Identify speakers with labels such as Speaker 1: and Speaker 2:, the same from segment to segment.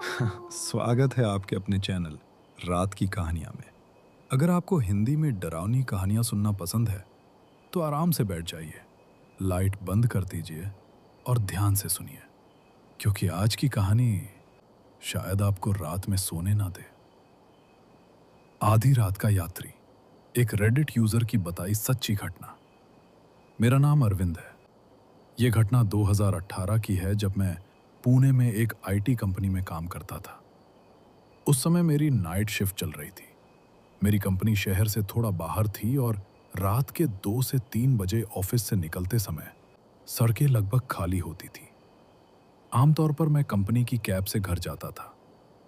Speaker 1: स्वागत है आपके अपने चैनल रात की कहानियां में। अगर आपको हिंदी में डरावनी कहानियां सुनना पसंद है तो आराम से बैठ जाइए, लाइट बंद कर दीजिए और ध्यान से सुनिए, क्योंकि आज की कहानी शायद आपको रात में सोने ना दे। आधी रात का यात्री, एक रेडिट यूजर की बताई सच्ची घटना। मेरा नाम अरविंद है। यह घटना 2018 की है, जब मैं पुणे में एक आईटी कंपनी में काम करता था। उस समय मेरी नाइट शिफ्ट चल रही थी। मेरी कंपनी शहर से थोड़ा बाहर थी और रात के 2 से 3 बजे ऑफिस से निकलते समय सड़कें लगभग खाली होती थी। आमतौर पर मैं कंपनी की कैब से घर जाता था,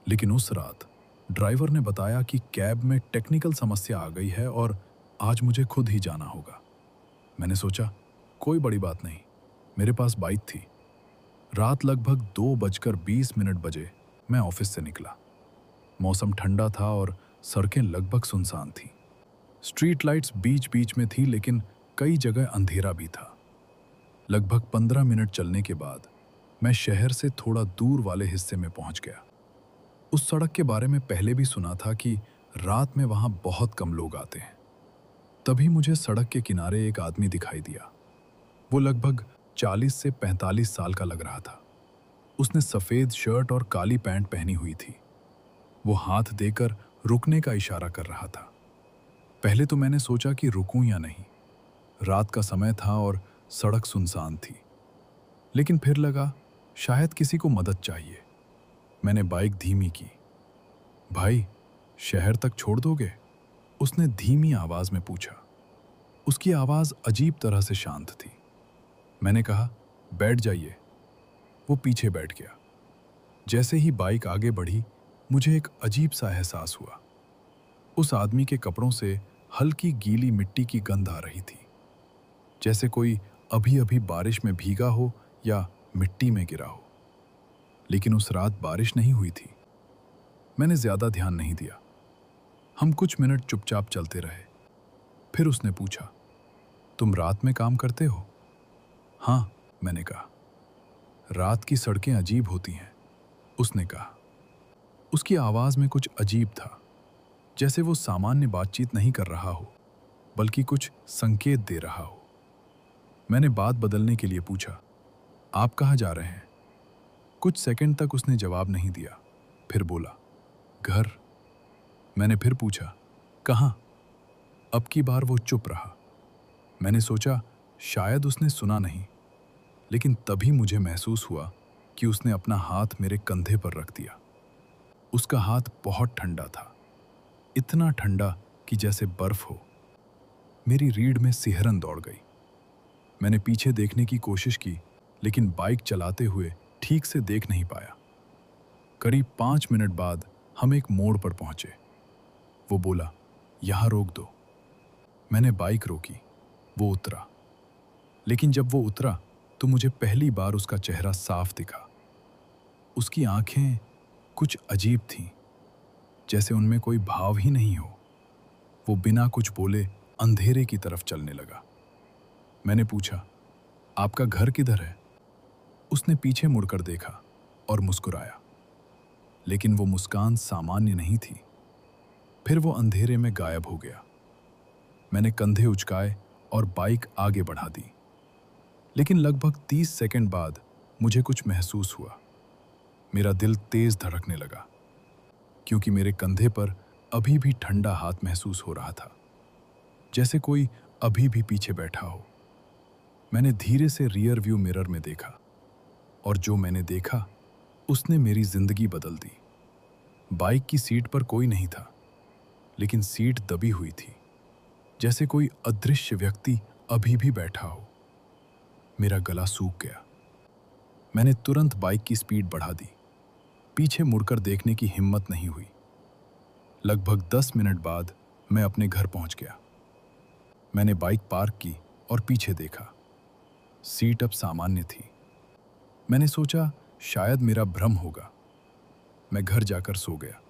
Speaker 1: लेकिन उस रात ड्राइवर ने बताया कि कैब में टेक्निकल समस्या आ गई है और आज मुझे खुद ही जाना होगा। मैंने सोचा, कोई बड़ी बात नहीं, मेरे पास बाइक थी। रात लगभग 2:20 बजे मैं ऑफिस से निकला। मौसम ठंडा था और सड़कें लगभग सुनसान थीं। स्ट्रीट लाइट्स बीच बीच में थी, लेकिन कई जगह अंधेरा भी था। लगभग 15 मिनट चलने के बाद मैं शहर से थोड़ा दूर वाले हिस्से में पहुंच गया। उस सड़क के बारे में पहले भी सुना था कि रात में वहां बहुत कम लोग आते हैं। तभी मुझे सड़क के किनारे एक आदमी दिखाई दिया। वो लगभग 40 से 45 साल का लग रहा था। उसने सफेद शर्ट और काली पैंट पहनी हुई थी। वो हाथ देकर रुकने का इशारा कर रहा था। पहले तो मैंने सोचा कि रुकूं या नहीं। रात का समय था और सड़क सुनसान थी। लेकिन फिर लगा, शायद किसी को मदद चाहिए। मैंने बाइक धीमी की। भाई, शहर तक छोड़ दोगे? उसने धीमी आवाज में पूछा। उसकी आवाज अजीब तरह से शांत थी। मैंने कहा, बैठ जाइए। वो पीछे बैठ गया। जैसे ही बाइक आगे बढ़ी, मुझे एक अजीब सा एहसास हुआ। उस आदमी के कपड़ों से हल्की गीली मिट्टी की गंध आ रही थी, जैसे कोई अभी अभी बारिश में भीगा हो या मिट्टी में गिरा हो। लेकिन उस रात बारिश नहीं हुई थी। मैंने ज्यादा ध्यान नहीं दिया। हम कुछ मिनट चुपचाप चलते रहे। फिर उसने पूछा, तुम रात में काम करते हो? हाँ, मैंने कहा। रात की सड़कें अजीब होती हैं, उसने कहा। उसकी आवाज में कुछ अजीब था, जैसे वो सामान्य बातचीत नहीं कर रहा हो, बल्कि कुछ संकेत दे रहा हो। मैंने बात बदलने के लिए पूछा, आप कहाँ जा रहे हैं? कुछ सेकंड तक उसने जवाब नहीं दिया। फिर बोला, घर। मैंने फिर पूछा, कहाँ? अब की बार वो चुप रहा। मैंने सोचा, शायद उसने सुना नहीं। लेकिन तभी मुझे महसूस हुआ कि उसने अपना हाथ मेरे कंधे पर रख दिया। उसका हाथ बहुत ठंडा था, इतना ठंडा कि जैसे बर्फ हो। मेरी रीढ़ में सिहरन दौड़ गई। मैंने पीछे देखने की कोशिश की, लेकिन बाइक चलाते हुए ठीक से देख नहीं पाया। करीब 5 मिनट बाद हम एक मोड़ पर पहुंचे। वो बोला, यहां रोक दो। मैंने बाइक रोकी। वो उतरा। लेकिन जब वो उतरा तो मुझे पहली बार उसका चेहरा साफ दिखा। उसकी आंखें कुछ अजीब थीं, जैसे उनमें कोई भाव ही नहीं हो। वो बिना कुछ बोले अंधेरे की तरफ चलने लगा। मैंने पूछा, आपका घर किधर है? उसने पीछे मुड़कर देखा और मुस्कुराया, लेकिन वो मुस्कान सामान्य नहीं थी। फिर वो अंधेरे में गायब हो गया। मैंने कंधे उचकाए और बाइक आगे बढ़ा दी। लेकिन लगभग 30 सेकंड बाद मुझे कुछ महसूस हुआ। मेरा दिल तेज धड़कने लगा, क्योंकि मेरे कंधे पर अभी भी ठंडा हाथ महसूस हो रहा था, जैसे कोई अभी भी पीछे बैठा हो। मैंने धीरे से रियर व्यू मिरर में देखा, और जो मैंने देखा उसने मेरी जिंदगी बदल दी। बाइक की सीट पर कोई नहीं था, लेकिन सीट दबी हुई थी, जैसे कोई अदृश्य व्यक्ति अभी भी बैठा हो। मेरा गला सूख गया। मैंने तुरंत बाइक की स्पीड बढ़ा दी। पीछे मुड़कर देखने की हिम्मत नहीं हुई। लगभग 10 मिनट बाद मैं अपने घर पहुंच गया। मैंने बाइक पार्क की और पीछे देखा। सीट अब सामान्य थी। मैंने सोचा, शायद मेरा भ्रम होगा। मैं घर जाकर सो गया।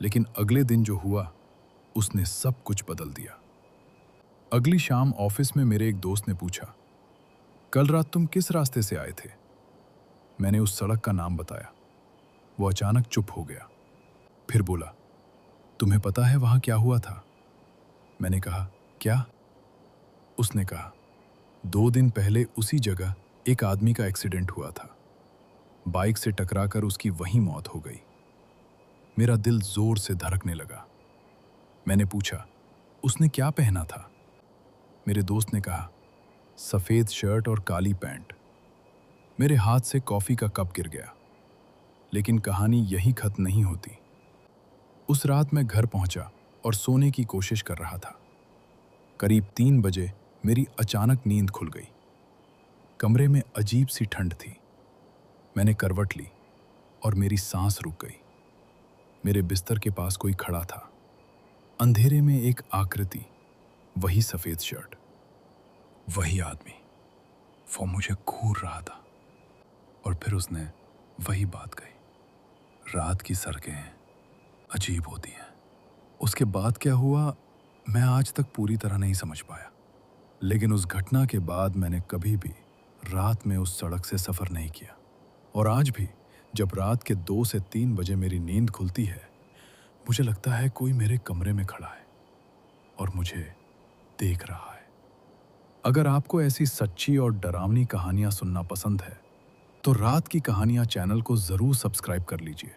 Speaker 1: लेकिन अगले दिन जो हुआ, उसने सब कुछ बदल दिया। अगली शाम ऑफिस में मेरे एक दोस्त ने पूछा, कल रात तुम किस रास्ते से आए थे? मैंने उस सड़क का नाम बताया। वो अचानक चुप हो गया। फिर बोला, तुम्हें पता है वहां क्या हुआ था? मैंने कहा, क्या? उसने कहा, 2 दिन पहले उसी जगह एक आदमी का एक्सीडेंट हुआ था। बाइक से टकराकर उसकी वहीं मौत हो गई। मेरा दिल जोर से धड़कने लगा। मैंने पूछा, उसने क्या पहना था? मेरे दोस्त ने कहा, सफेद शर्ट और काली पैंट। मेरे हाथ से कॉफी का कप गिर गया। लेकिन कहानी यहीं खत्म नहीं होती। उस रात मैं घर पहुंचा और सोने की कोशिश कर रहा था। करीब 3 बजे मेरी अचानक नींद खुल गई। कमरे में अजीब सी ठंड थी। मैंने करवट ली और मेरी सांस रुक गई। मेरे बिस्तर के पास कोई खड़ा था। अंधेरे में एक आकृति, वही सफेद शर्ट, वही आदमी। वो मुझे घूर रहा था। और फिर उसने वही बात कही, रात की सड़कें अजीब होती हैं। उसके बाद क्या हुआ, मैं आज तक पूरी तरह नहीं समझ पाया। लेकिन उस घटना के बाद मैंने कभी भी रात में उस सड़क से सफ़र नहीं किया। और आज भी जब रात के 2 से 3 बजे मेरी नींद खुलती है, मुझे लगता है कोई मेरे कमरे में खड़ा है और मुझे देख रहा है। अगर आपको ऐसी सच्ची और डरावनी कहानियां सुनना पसंद है, तो रात की कहानियां चैनल को ज़रूर सब्सक्राइब कर लीजिए।